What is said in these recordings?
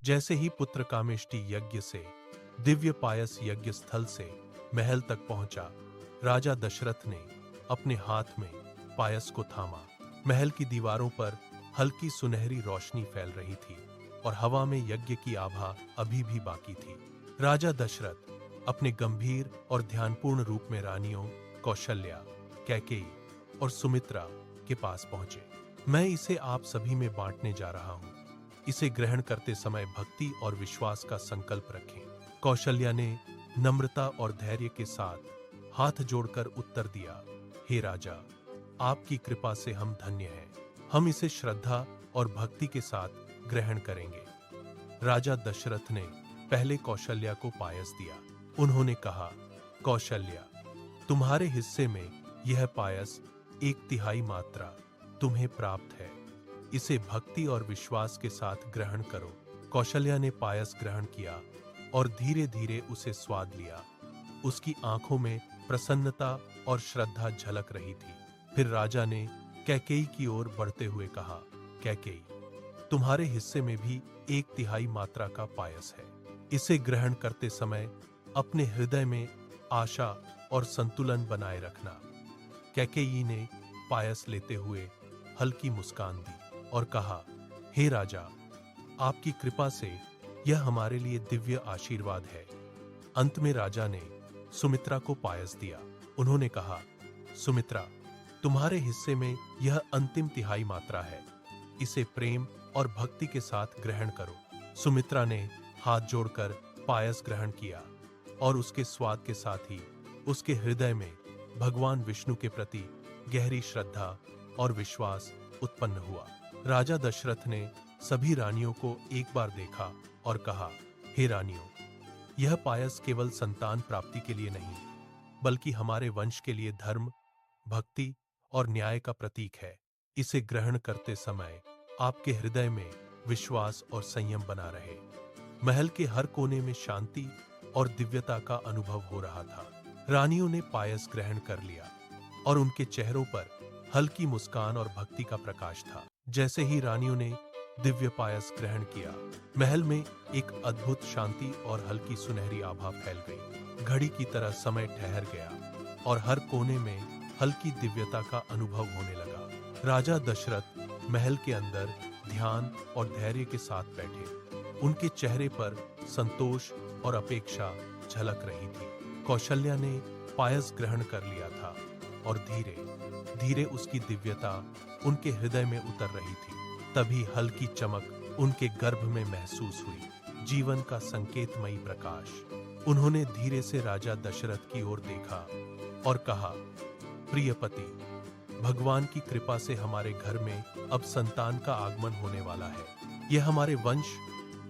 जैसे ही पुत्र कामेष्टि यज्ञ से दिव्य पायस यज्ञ स्थल से महल तक पहुंचा, राजा दशरथ ने अपने हाथ में पायस को थामा। महल की दीवारों पर हल्की सुनहरी रोशनी फैल रही थी और हवा में यज्ञ की आभा अभी भी बाकी थी। राजा दशरथ अपने गंभीर और ध्यानपूर्ण रूप में रानियों कौशल्या, कैकेयी और सुमित्रा के पास पहुंचे। मैं इसे आप सभी में बांटने जा रहा हूं। इसे ग्रहण करते समय भक्ति और विश्वास का संकल्प रखें। कौशल्या ने नम्रता और धैर्य के साथ हाथ जोड़कर उत्तर दिया, हे राजा, आपकी कृपा से हम धन्य हैं। हम इसे श्रद्धा और भक्ति के साथ ग्रहण करेंगे। राजा दशरथ ने पहले कौशल्या को पायस दिया। उन्होंने कहा, कौशल्या, तुम्हारे हिस्से में यह पायस 1/3 मात्रा तुम्हें प्राप्त है। इसे भक्ति और विश्वास के साथ ग्रहण करो। कौशल्या ने पायस ग्रहण किया और धीरे धीरे उसे स्वाद लिया। उसकी आंखों में प्रसन्नता और श्रद्धा झलक रही थी। फिर राजा ने कैकेयी की ओर बढ़ते हुए कहा, कैकेयी, तुम्हारे हिस्से में भी 1/3 मात्रा का पायस है। इसे ग्रहण करते समय अपने हृदय में आशा और संतुलन बनाए रखना। कैकेयी ने पायस लेते हुए हल्की मुस्कान दी और कहा, हे राजा, आपकी कृपा से यह हमारे लिए दिव्य आशीर्वाद है। अंत में राजा ने सुमित्रा को पायस दिया। उन्होंने कहा, सुमित्रा, तुम्हारे हिस्से में यह अंतिम 1/3 मात्रा है। इसे प्रेम और भक्ति के साथ ग्रहण करो। सुमित्रा ने हाथ जोड़कर पायस ग्रहण किया और उसके स्वाद के साथ ही उसके हृदय में भगवान विष्णु के प्रति गहरी श्रद्धा और विश्वास उत्पन्न हुआ। राजा दशरथ ने सभी रानियों को एक बार देखा और कहा, हे रानियों, यह पायस केवल संतान प्राप्ति के लिए नहीं, बल्कि हमारे वंश के लिए धर्म, भक्ति और न्याय का प्रतीक है। इसे ग्रहण करते समय आपके हृदय में विश्वास और संयम बना रहे। महल के हर कोने में शांति और दिव्यता का अनुभव हो रहा था। रानियों ने पायस ग्रहण कर लिया और उनके चेहरों पर हल्की मुस्कान और भक्ति का प्रकाश था। जैसे ही रानियों ने दिव्य पायस ग्रहण किया, महल में एक अद्भुत शांति और हल्की सुनहरी आभा फैल गई। घड़ी की तरह समय ठहर गया और हर कोने में हल्की दिव्यता का अनुभव होने लगा। राजा दशरथ महल के अंदर ध्यान और धैर्य के साथ बैठे। उनके चेहरे पर संतोष और अपेक्षा झलक रही थी। कौशल्या ने पायस ग्रहण कर लिया था और धीरे धीरे उसकी दिव्यता उनके हृदय में उतर रही थी। तभी हल्की चमक उनके गर्भ में महसूस हुई, जीवन का संकेतमयी प्रकाश। उन्होंने धीरे से राजा दशरथ की ओर देखा और कहा, प्रिय पति, भगवान की कृपा से हमारे घर में अब संतान का आगमन होने वाला है। यह हमारे वंश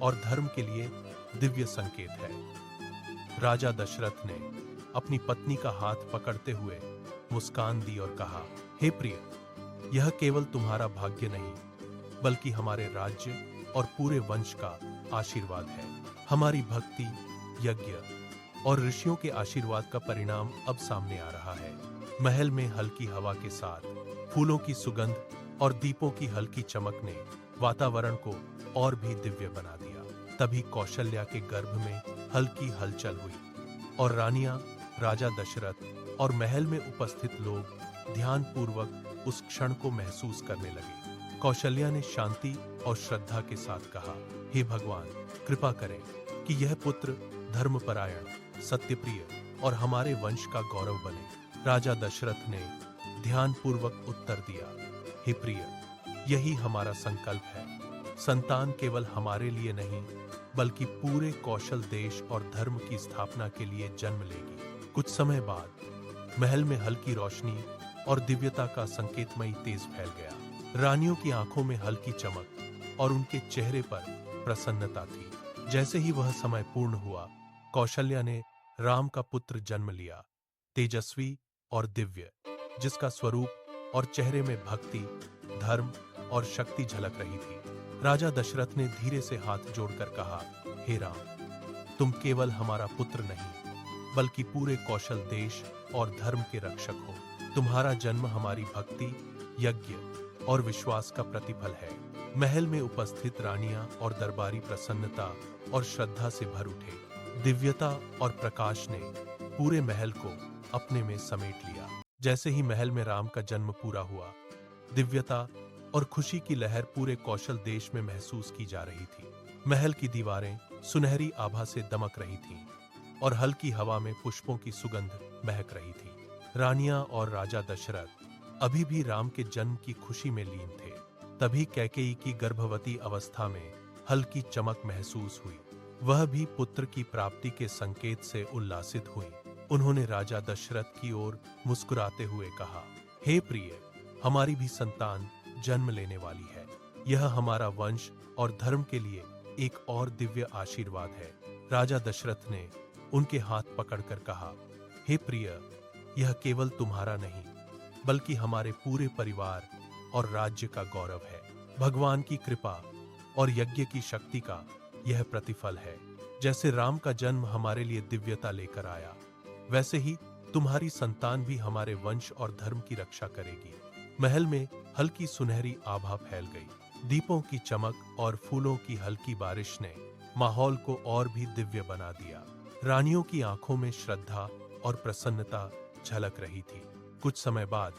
और धर्म के लिए दिव्य संकेत है। राजा दशरथ ने अपनी पत्नी का हाथ पकड़ते हुए मुस्कान दी और कहा, हे प्रिय, यह केवल तुम्हारा भाग्य नहीं, बल्कि हमारे राज्य और पूरे वंश का आशीर्वाद है। हमारी भक्ति, यज्ञ और ऋषियों के आशीर्वाद का परिणाम अब सामने आ रहा है। महल में हल्की हवा के साथ फूलों की सुगंध और दीपों की हल्की चमक ने वातावरण को और भी दिव्य बना दिया। तभी कौशल्या के गर्भ में हल्की हलचल हुई और रानियां, राजा दशरथ और महल में उपस्थित लोग ध्यानपूर्वक उस क्षण को महसूस करने लगे। कौशल्या ने शांति और श्रद्धा के साथ कहा, हे भगवान, कृपा करें कि यह पुत्र धर्मपरायण, सत्यप्रिय और हमारे वंश का गौरव बने। राजा दशरथ ने ध्यानपूर्वक उत्तर दिया, हे प्रिय, यही हमारा संकल्प है। संतान केवल हमारे लिए नहीं, बल्कि पूरे कौशल देश और धर्म की स्थापना के लिए जन्म लेगी। कुछ समय बाद महल में हल्की रोशनी और दिव्यता का संकेतमयी तेज फैल गया। रानियों की आंखों में हल्की चमक और उनके चेहरे पर प्रसन्नता थी। जैसे ही वह समय पूर्ण हुआ, कौशल्या ने राम का पुत्र जन्म लिया, तेजस्वी और दिव्य, जिसका स्वरूप और चेहरे में भक्ति, धर्म और शक्ति झलक रही थी। राजा दशरथ ने धीरे से हाथ जोड़कर कहा, हे राम, तुम केवल हमारा पुत्र नहीं, बल्कि पूरे कौशल देश और धर्म के रक्षक हो। तुम्हारा जन्म हमारी भक्ति, यज्ञ और विश्वास का प्रतिफल है। महल में उपस्थित रानियां और दरबारी प्रसन्नता और श्रद्धा से भर उठे। दिव्यता और प्रकाश ने पूरे महल को अपने में समेट लिया। जैसे ही महल में राम का जन्म पूरा हुआ, दिव्यता और खुशी की लहर पूरे कौशल देश में महसूस की जा रही थी। महल की दीवारें सुनहरी आभा से दमक रही थीं और हल्की हवा में पुष्पों की सुगंध महक रही थी। रानियां और राजा दशरथ अभी भी राम के जन्म की खुशी में लीन थे। तभी कैकेयी की गर्भवती अवस्था में हल्की चमक महसूस हुई। वह भी पुत्र की प्राप्ति के संकेत से उल्लासित हुई। उन्होंने राजा दशरथ की ओर मुस्कुराते हुए कहा, हे प्रिय, हमारी भी संतान जन्म लेने वाली है। यह हमारा वंश और धर्म के लिए एक और दिव्य आशीर्वाद है। राजा दशरथ ने उनके हाथ पकड़कर कहा, हे प्रिय, यह केवल तुम्हारा नहीं बल्कि हमारे पूरे परिवार और राज्य का गौरव है। भगवान की कृपा और यज्ञ की शक्ति का यह प्रतिफल है। जैसे राम का जन्म हमारे लिए दिव्यता लेकर आया, वैसे ही तुम्हारी संतान भी हमारे वंश और धर्म की रक्षा करेगी। महल में हल्की सुनहरी आभा फैल गई। दीपों की चमक और फूलों की हल्की बारिश ने माहौल को और भी दिव्य बना दिया। रानियों की आंखों में श्रद्धा और प्रसन्नता झलक रही थी। कुछ समय बाद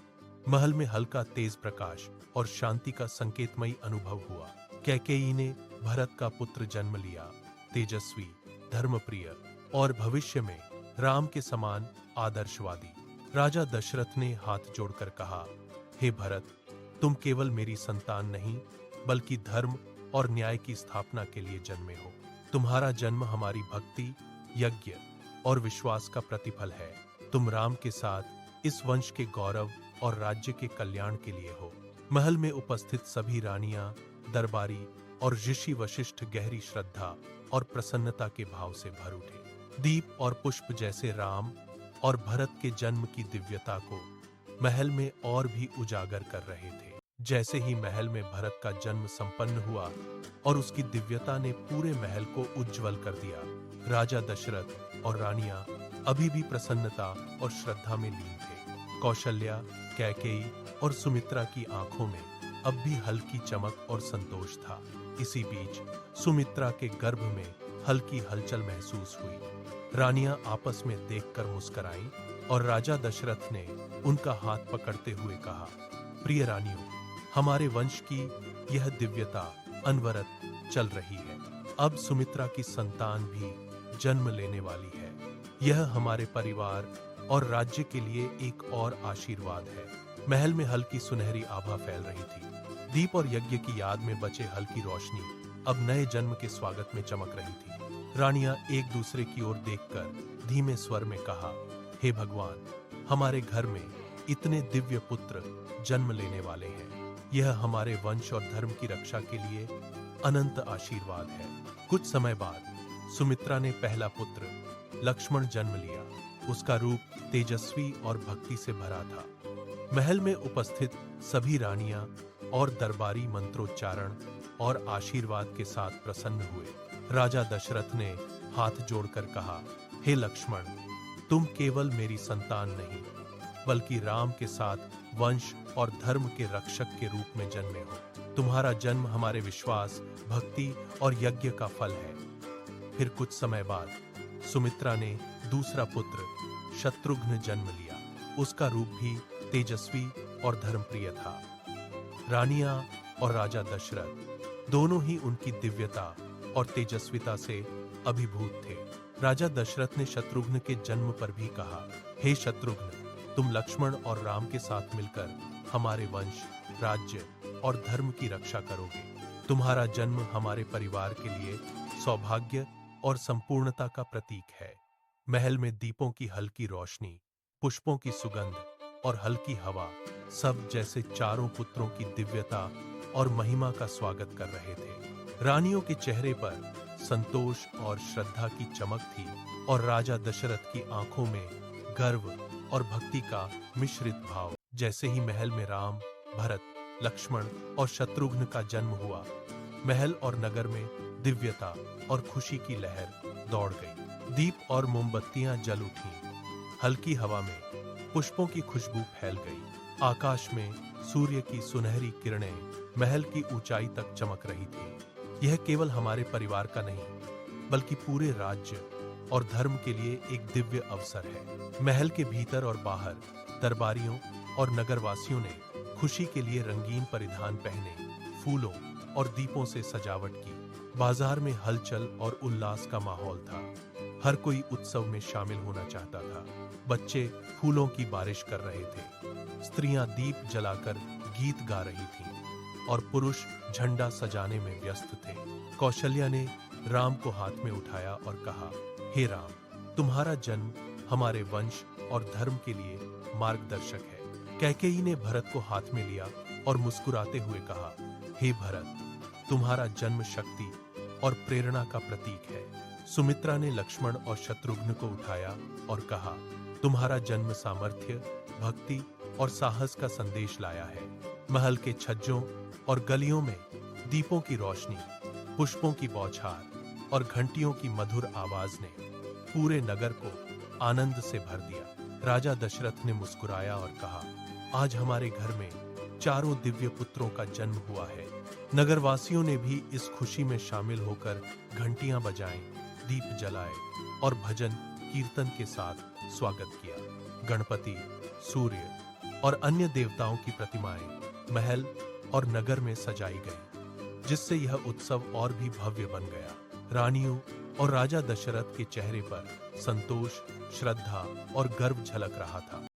महल में हल्का तेज प्रकाश और शांति का संकेतमयी अनुभव हुआ। कैकेयी ने भरत का पुत्र जन्म लिया, तेजस्वी, धर्मप्रिय और भविष्य में राम के समान आदर्शवादी। राजा दशरथ ने हाथ जोड़कर कहा, हे भरत, तुम केवल मेरी संतान नहीं बल्कि धर्म और न्याय की स्थापना के लिए जन्मे हो। तुम्हारा जन्म हमारी भक्ति, यज्ञ और विश्वास का प्रतिफल है। तुम राम के साथ इस वंश के गौरव और राज्य के कल्याण के लिए हो। महल में उपस्थित सभी रानियां, दरबारी और ऋषि वशिष्ठ गहरी श्रद्धा और प्रसन्नता के भाव से भर उठे। दीप और पुष्प जैसे राम और भरत के जन्म की दिव्यता को महल में और भी उजागर कर रहे थे। जैसे ही महल में भरत का जन्म संपन्न हुआ और उसकी दिव्यता ने पूरे महल को उज्जवल कर दिया, राजा दशरथ और रानियां अभी भी प्रसन्नता और श्रद्धा में लीन थे। कौशल्या, कैकेयी और सुमित्रा की आंखों में अब भी हल्की चमक और संतोष था। इसी बीच सुमित्रा के गर्भ में हल्की हलचल महसूस हुई। रानियां आपस में देखकर मुस्कुराईं और राजा दशरथ ने उनका हाथ पकड़ते हुए कहा, प्रिय रानियों, हमारे वंश की यह दिव्यता अनवरत चल रही है। अब सुमित्रा की संतान भी जन्म लेने वाली है। यह हमारे परिवार और राज्य के लिए एक और आशीर्वाद है। महल में हल्की सुनहरी आभा फैल रही थी। दीप और यज्ञ की याद में बचे हल्की रोशनी अब नए जन्म के स्वागत में चमक रही थी। रानियां एक दूसरे की ओर देखकर धीमे स्वर में कहा, हे भगवान, हमारे घर में इतने दिव्य पुत्र जन्म लेने वाले हैं। यह हमारे वंश और धर्म की रक्षा के लिए अनंत आशीर्वाद है। कुछ समय बाद सुमित्रा ने पहला पुत्र लक्ष्मण जन्म लिया। उसका रूप तेजस्वी और भक्ति से भरा था। महल में उपस्थित सभी रानियां और दरबारी मंत्रोच्चारण और आशीर्वाद के साथ प्रसन्न हुए। राजा दशरथ ने हाथ जोड़कर कहा, हे लक्ष्मण, तुम केवल मेरी संतान नहीं बल्कि राम के साथ वंश और धर्म के रक्षक के रूप में जन्मे हो। तुम्हारा जन्म हमारे विश्वास, भक्ति और यज्ञ का फल है। फिर कुछ समय बाद सुमित्रा ने दूसरा पुत्र शत्रुघ्न जन्म लिया। उसका रूप भी तेजस्वी और धर्मप्रिय था। रानियां और राजा दशरथ दोनों ही उनकी दिव्यता और तेजस्विता से अभिभूत थे। राजा दशरथ ने शत्रुघ्न के जन्म पर भी कहा, हे शत्रुघ्न, तुम लक्ष्मण और राम के साथ मिलकर हमारे वंश, राज्य और धर्म की रक्षा करोगे। तुम्हारा जन्म हमारे परिवार के लिए सौभाग्य और संपूर्णता का प्रतीक है। महल में दीपों की हल्की रोशनी, पुष्पों की सुगंध और हल्की हवा सब जैसे चारों पुत्रों की दिव्यता और महिमा का स्वागत कर रहे थे। रानियों के चेहरे पर संतोष और श्रद्धा की चमक थी और राजा दशरथ की आंखों में गर्व और भक्ति का मिश्रित भाव। जैसे ही महल में राम, भरत, लक्ष्मण और शत्रुघ्न का जन्म हुआ, महल और नगर में दिव्यता और खुशी की लहर दौड़ गई। दीप और मोमबत्तियां जल उठीं। हल्की हवा में पुष्पों की खुशबू फैल गई। आकाश में सूर्य की सुनहरी किरणें महल की ऊंचाई तक चमक रही थी। यह केवल हमारे परिवार का नहीं, बल्कि पूरे राज्य और धर्म के लिए एक दिव्य अवसर है। महल के भीतर और बाहर दरबारियों और नगरवासियों ने खुशी के लिए रंगीन परिधान पहने, फूलों और दीपों से सजावट की। बाजार में हलचल और उल्लास का माहौल था। हर कोई उत्सव में शामिल होना चाहता था। बच्चे फूलों की बारिश कर रहे थे, स्त्रियां दीप जलाकर गीत गा रही थीं और पुरुष झंडा सजाने में व्यस्त थे। कौशल्या ने राम को हाथ में उठाया और कहा, हे राम, तुम्हारा जन्म हमारे वंश और धर्म के लिए मार्गदर्शक है। कैकेयी ने भरत को हाथ में लिया और मुस्कुराते हुए कहा, हे भरत, तुम्हारा जन्म शक्ति और प्रेरणा का प्रतीक है। सुमित्रा ने लक्ष्मण और शत्रुघ्न को उठाया और कहा, तुम्हारा जन्म सामर्थ्य, भक्ति और साहस का संदेश लाया है। महल के छज्जों और गलियों में दीपों की रोशनी, पुष्पों की बौछार और घंटियों की मधुर आवाज ने पूरे नगर को आनंद से भर दिया। राजा दशरथ ने मुस्कुराया और कहा, आज हमारे घर में चारों दिव्य पुत्रों का जन्म हुआ है। नगरवासियों ने भी इस खुशी में शामिल होकर घंटियां बजाईं, दीप जलाए और भजन कीर्तन के साथ स्वागत किया। गणपति, सूर्य और अन्य देवताओं की प्रतिमाएं महल और नगर में सजाई गईं, जिससे यह उत्सव और भी भव्य बन गया। रानियों और राजा दशरथ के चेहरे पर संतोष, श्रद्धा और गर्व झलक रहा था।